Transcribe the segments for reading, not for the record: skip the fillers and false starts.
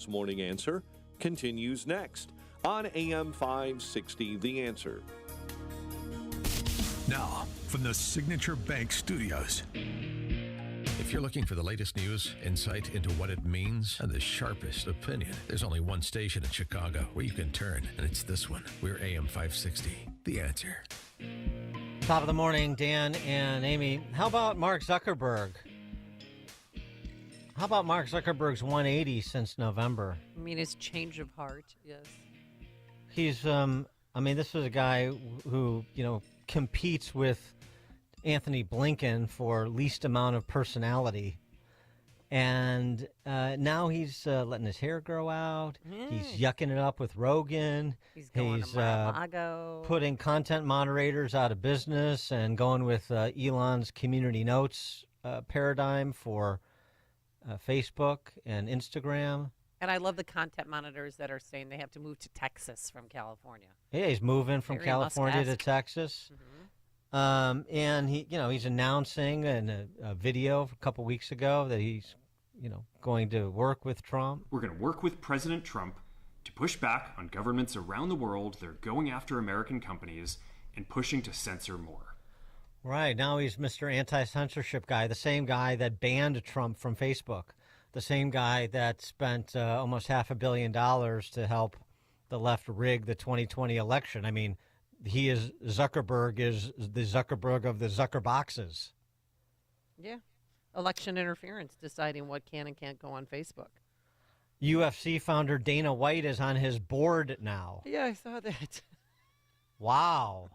Morning Answer continues next on AM 560 The Answer. Now, from the Signature Bank Studios. If you're looking for the latest news, insight into what it means, and the sharpest opinion, there's only one station in Chicago where you can turn, and it's this one. We're AM 560, The Answer. Top of the morning, Dan and Amy. How about Mark Zuckerberg? How about Mark Zuckerberg's 180 since November? I mean, his change of heart, yes. He's, this is a guy who, competes with Anthony Blinken for least amount of personality. And now he's letting his hair grow out. He's yucking it up with Rogan. He's going to Mar-a-Lago. Putting content moderators out of business and going with Elon's community notes paradigm for Facebook and Instagram. And I love the content monitors that are saying they have to move to Texas from California. Yeah, he's moving from California to Texas. Mm-hmm. And he's announcing in a video a couple weeks ago that he's, going to work with Trump. We're going to work with President Trump to push back on governments around the world that are going after American companies and pushing to censor more. Right. Now he's Mr. Anti-Censorship guy, the same guy that banned Trump from Facebook, the same guy that spent almost $500 million to help the left rig the 2020 election. I mean, Zuckerberg is the Zuckerberg of the Zuckerboxes. Yeah. Election interference, deciding what can and can't go on Facebook. UFC founder Dana White is on his board now. Yeah, I saw that. Wow.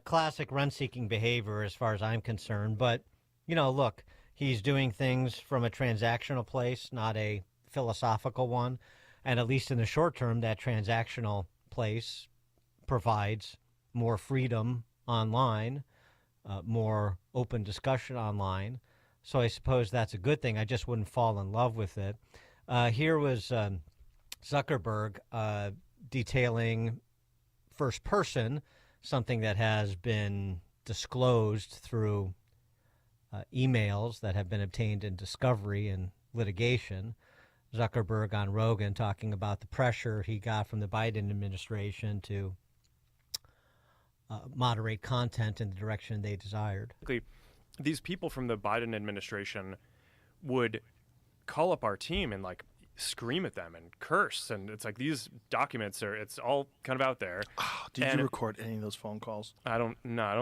Classic rent-seeking behavior as far as I'm concerned. But, look, he's doing things from a transactional place, not a philosophical one. And at least in the short term, that transactional place provides more freedom online, more open discussion online. So I suppose that's a good thing. I just wouldn't fall in love with it. Here was Zuckerberg detailing first person, something that has been disclosed through emails that have been obtained in discovery and litigation. Zuckerberg on Rogan talking about the pressure he got from the Biden administration to moderate content in the direction they desired. These people from the Biden administration would call up our team and scream at them and curse, and it's like these documents it's all kind of out there. Did you record any of those phone calls? I don't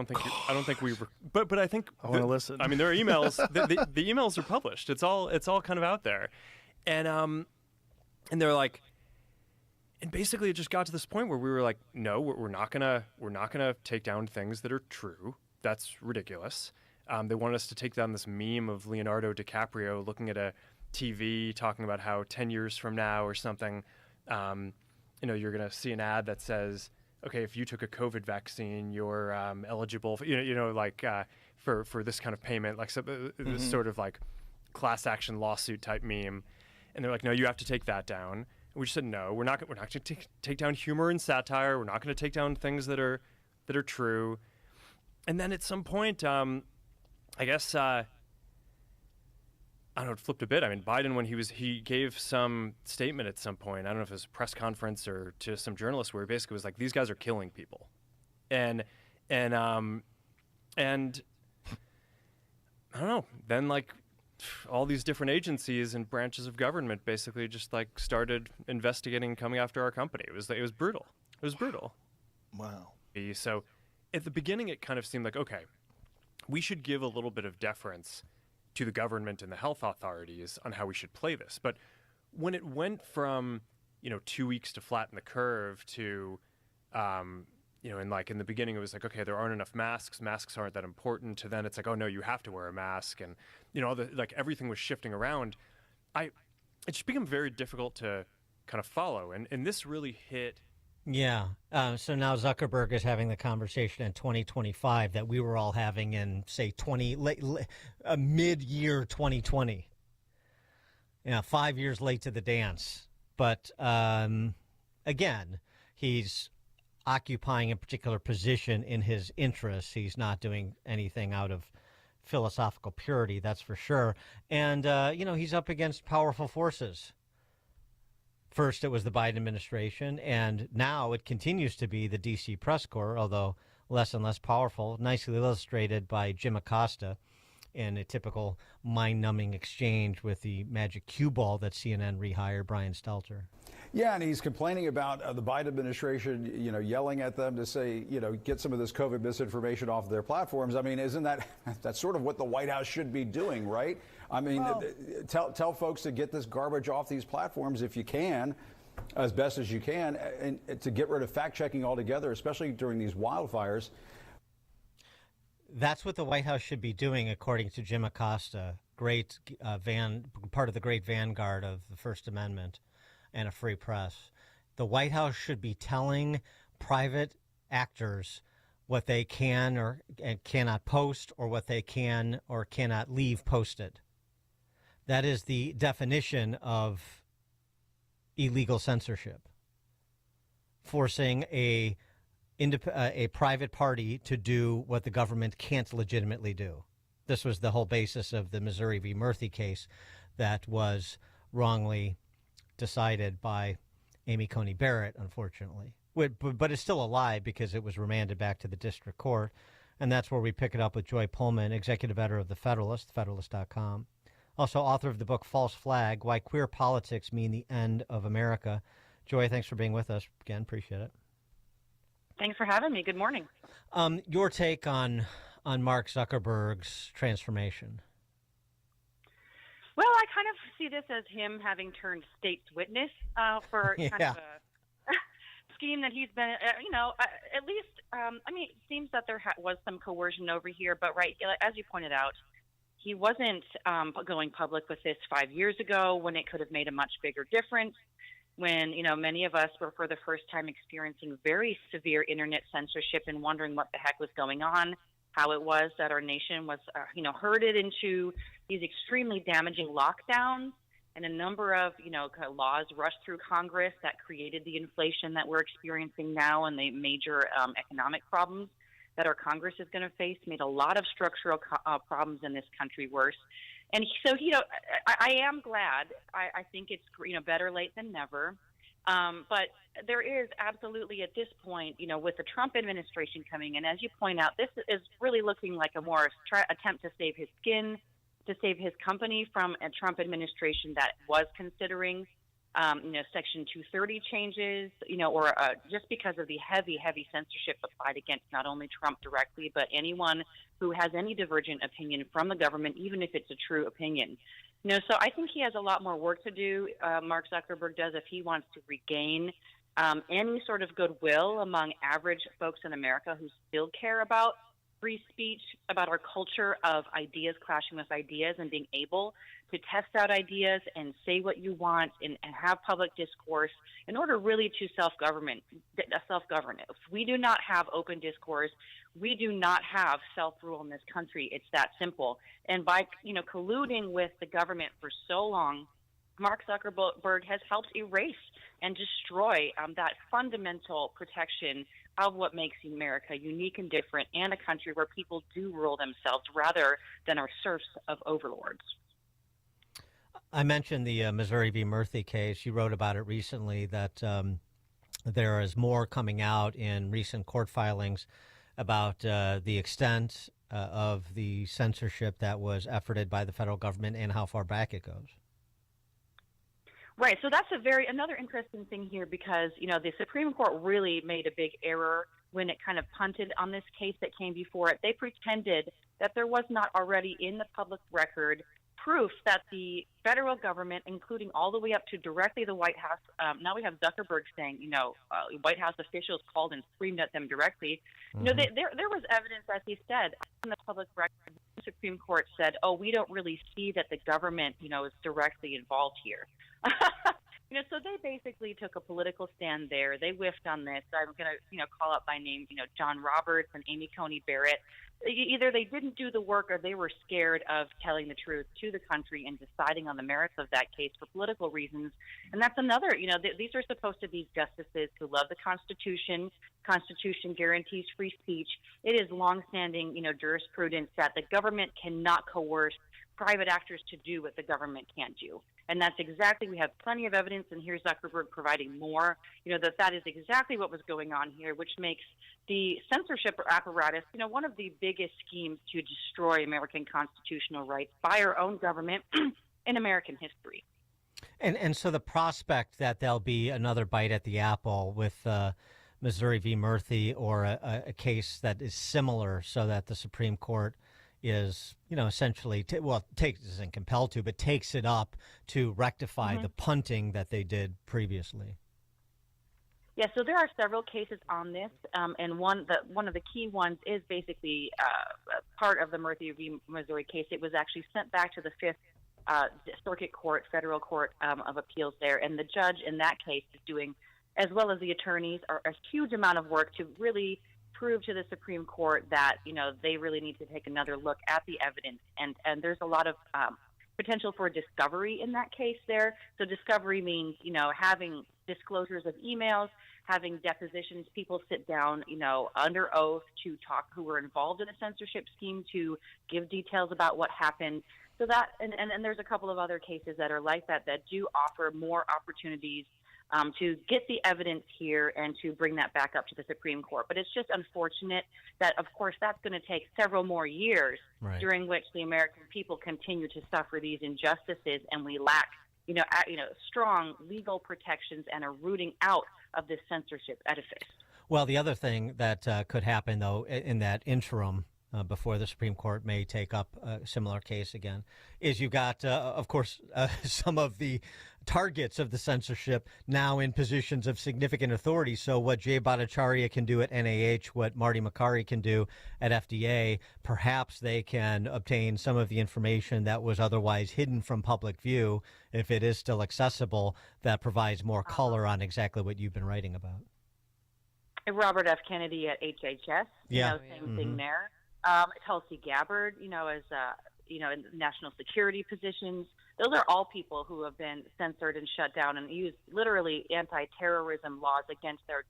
think we but I think I want to listen. I mean, there are emails. the emails are published. It's all kind of out there, and they're like, and basically it just got to this point where we were like, no, we're not gonna take down things that are true. That's ridiculous. They wanted us to take down this meme of Leonardo DiCaprio looking at a TV talking about how 10 years from now or something, you're going to see an ad that says, okay, if you took a COVID vaccine, you're eligible for, for this kind of payment, this sort of class action lawsuit type meme. And they're like, no, you have to take that down. And we just said, no, we're not going to take down humor and satire. We're not going to take down things that are true. And then at some point, I guess, I don't know, it flipped a bit. I mean, Biden, when he gave some statement at some point, I don't know if it was a press conference or to some journalists, where he basically was like, these guys are killing people. And I don't know, then all these different agencies and branches of government basically just started investigating and coming after our company. It was brutal. It was brutal. Wow. So at the beginning, it kind of seemed like, okay, we should give a little bit of deference to the government and the health authorities on how we should play this. But when it went from, 2 weeks to flatten the curve to, in the beginning, it was like, okay, there aren't enough masks. Masks aren't that important. To then it's like, oh, no, you have to wear a mask. And, everything was shifting around. It just became very difficult to kind of follow. And this really hit. Yeah. So now Zuckerberg is having the conversation in 2025 that we were all having in, say, mid-year 2020. 5 years late to the dance. But again, he's occupying a particular position in his interests. He's not doing anything out of philosophical purity, that's for sure. And, he's up against powerful forces. First, it was the Biden administration, and now it continues to be the D.C. press corps, although less and less powerful, nicely illustrated by Jim Acosta in a typical mind-numbing exchange with the magic cue ball that CNN rehired Brian Stelter. Yeah, and he's complaining about the Biden administration, yelling at them to say, get some of this COVID misinformation off of their platforms. I mean, isn't that's sort of what the White House should be doing, right? I mean, tell folks to get this garbage off these platforms if you can, as best as you can, and to get rid of fact-checking altogether, especially during these wildfires. That's what the White House should be doing, according to Jim Acosta, part of the great vanguard of the First Amendment and a free press. The White House should be telling private actors what they can or and cannot post, or what they can or cannot leave posted. That is the definition of illegal censorship. Forcing a private party to do what the government can't legitimately do. This was the whole basis of the Missouri v. Murthy case that was wrongly decided by Amy Coney Barrett, unfortunately. But it's still alive because it was remanded back to the district court. And that's where we pick it up with Joy Pullman, executive editor of The Federalist, Federalist.com. Also author of the book False Flag, Why Queer Politics Mean the End of America. Joy, thanks for being with us again. Appreciate it. Thanks for having me. Good morning. Your take on Mark Zuckerberg's transformation. Well, I kind of see this as him having turned state's witness for kind of a scheme that he's been, at least, it seems that there was some coercion over here, but as you pointed out, he wasn't going public with this 5 years ago when it could have made a much bigger difference, when, many of us were for the first time experiencing very severe internet censorship and wondering what the heck was going on, how it was that our nation was, herded into these extremely damaging lockdowns, and a number of, kind of laws rushed through Congress that created the inflation that we're experiencing now and the major economic problems that our Congress is going to face, made a lot of structural problems in this country worse. And so, I am glad. I think it's, better late than never. But there is absolutely at this point, with the Trump administration coming in, as you point out, this is really looking like a more attempt to save his skin, to save his company from a Trump administration that was considering, Section 230 changes, or just because of the heavy censorship applied against not only Trump directly, but anyone who has any divergent opinion from the government, even if it's a true opinion. So I think he has a lot more work to do, Mark Zuckerberg does, if he wants to regain any sort of goodwill among average folks in America who still care about free speech, about our culture of ideas clashing with ideas and being able to test out ideas and say what you want and have public discourse in order really to self-govern. If we do not have open discourse, we do not have self-rule in this country. It's that simple. And by, colluding with the government for so long, Mark Zuckerberg has helped erase and destroy that fundamental protection of what makes America unique and different, and a country where people do rule themselves rather than are serfs of overlords. I mentioned the Missouri v. Murthy case. You wrote about it recently, that there is more coming out in recent court filings about the extent of the censorship that was efforted by the federal government and how far back it goes. Right. So that's another interesting thing here, because, the Supreme Court really made a big error when it kind of punted on this case that came before it. They pretended that there was not already in the public record proof that the federal government, including all the way up to directly the White House, now we have Zuckerberg saying, White House officials called and screamed at them directly. Mm-hmm. There was evidence, as he said, in the public record. The Supreme Court said, we don't really see that the government, is directly involved here. So they basically took a political stand there. They whiffed on this. I'm going to, call out by name, John Roberts and Amy Coney Barrett. Either they didn't do the work or they were scared of telling the truth to the country and deciding on the merits of that case for political reasons. And that's another, these are supposed to be justices who love the Constitution. Constitution guarantees free speech. It is longstanding, jurisprudence that the government cannot coerce private actors to do what the government can't do. And that's exactly, we have plenty of evidence, and here's Zuckerberg providing more, that is exactly what was going on here, which makes the censorship apparatus, one of the biggest schemes to destroy American constitutional rights by our own government in American history. And so the prospect that there'll be another bite at the apple with Missouri v. Murphy, or a case that is similar, so that the Supreme Court is, essentially, isn't compelled to, but takes it up to rectify the punting that they did previously. Yeah, so there are several cases on this, and one of the key ones is basically part of the Murphy v. Missouri case. It was actually sent back to the Fifth Circuit Court, Federal Court of Appeals there, and the judge in that case is doing, as well as the attorneys, are a huge amount of work to really prove to the Supreme Court that they really need to take another look at the evidence, and there's a lot of potential for discovery in that case there. So discovery means having disclosures of emails, having depositions, people sit down under oath to talk, who were involved in a censorship scheme, to give details about what happened. So that, and there's a couple of other cases that are like that do offer more opportunities to get the evidence here and to bring that back up to the Supreme Court. But it's just unfortunate that, of course, that's going to take several more years, during which the American people continue to suffer these injustices, and we lack, strong legal protections and a rooting out of this censorship edifice. Well, the other thing that could happen, though, in that interim, before the Supreme Court may take up a similar case again, is you've got, of course, some of the targets of the censorship now in positions of significant authority. So what Jay Bhattacharya can do at NIH, what Marty Makary can do at FDA, perhaps they can obtain some of the information that was otherwise hidden from public view, if it is still accessible, that provides more color on exactly what you've been writing about. Robert F. Kennedy at HHS, same thing there. Tulsi Gabbard, as in national security positions. Those are all people who have been censored and shut down and used literally anti-terrorism laws against their,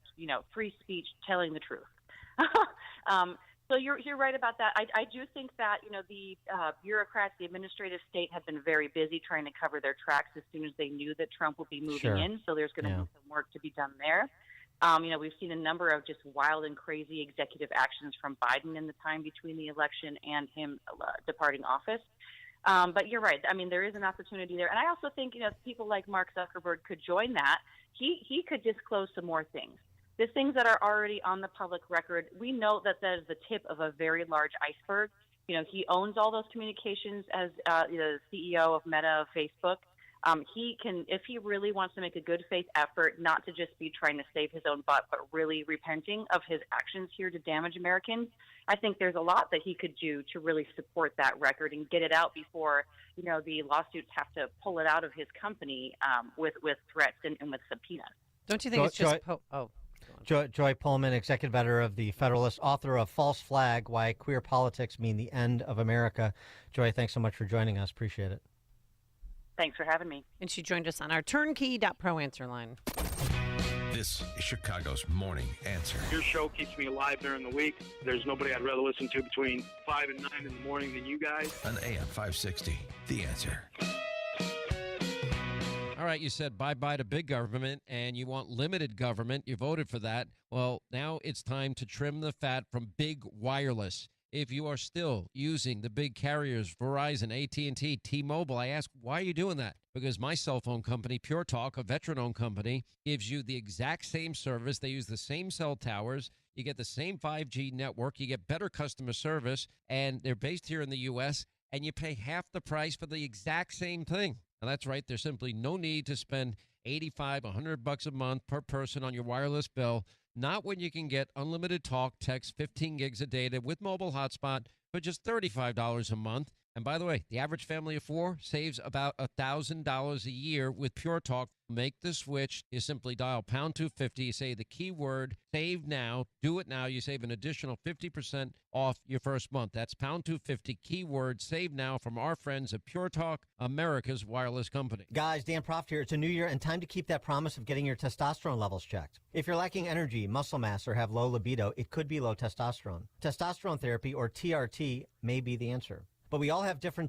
free speech, telling the truth. So you're right about that. I do think that, the bureaucrats, the administrative state, have been very busy trying to cover their tracks as soon as they knew that Trump would be moving in. So there's going to be some work to be done there. We've seen a number of just wild and crazy executive actions from Biden in the time between the election and him departing office. But you're right. I mean, there is an opportunity there. And I also think, people like Mark Zuckerberg could join that. He could disclose some more things. The things that are already on the public record, we know that is the tip of a very large iceberg. He owns all those communications as the CEO of Meta, of Facebook. He can, if he really wants to make a good faith effort, not to just be trying to save his own butt, but really repenting of his actions here to damage Americans. I think there's a lot that he could do to really support that record and get it out before, the lawsuits have to pull it out of his company with threats and with subpoenas. Don't you think it's just... Joy Pullman, executive editor of the Federalist, author of False Flag, Why Queer Politics Mean the End of America. Joy, thanks so much for joining us. Appreciate it. Thanks for having me. And she joined us on our turnkey.pro answer line. This is Chicago's Morning Answer. Your show keeps me alive during the week. There's nobody I'd rather listen to between 5 and 9 in the morning than you guys. On AM 560, The Answer. All right, you said bye-bye to big government, and you want limited government. You voted for that. Well, now it's time to trim the fat from big wireless. If you are still using the big carriers, Verizon, AT&T, T-Mobile, I ask, why are you doing that? Because my cell phone company, Pure Talk, a veteran-owned company, gives you the exact same service. They use the same cell towers. You get the same 5G network. You get better customer service, and they're based here in the U.S., and you pay half the price for the exact same thing. Now, that's right. There's simply no need to spend $85, $100 a month per person on your wireless bill. Not when you can get unlimited talk, text, 15 gigs of data with mobile hotspot for just $35 a month. And by the way, the average family of four saves about $1,000 a year with Pure Talk. Make the switch. You simply dial pound 250. You say the keyword save now. Do it now. You save an additional 50% off your first month. That's pound 250 keyword save now from our friends at Pure Talk, America's wireless company. Guys, Dan Proft here. It's a new year and time to keep that promise of getting your testosterone levels checked. If you're lacking energy, muscle mass, or have low libido, it could be low testosterone. Testosterone therapy, or TRT, may be the answer. But we all have different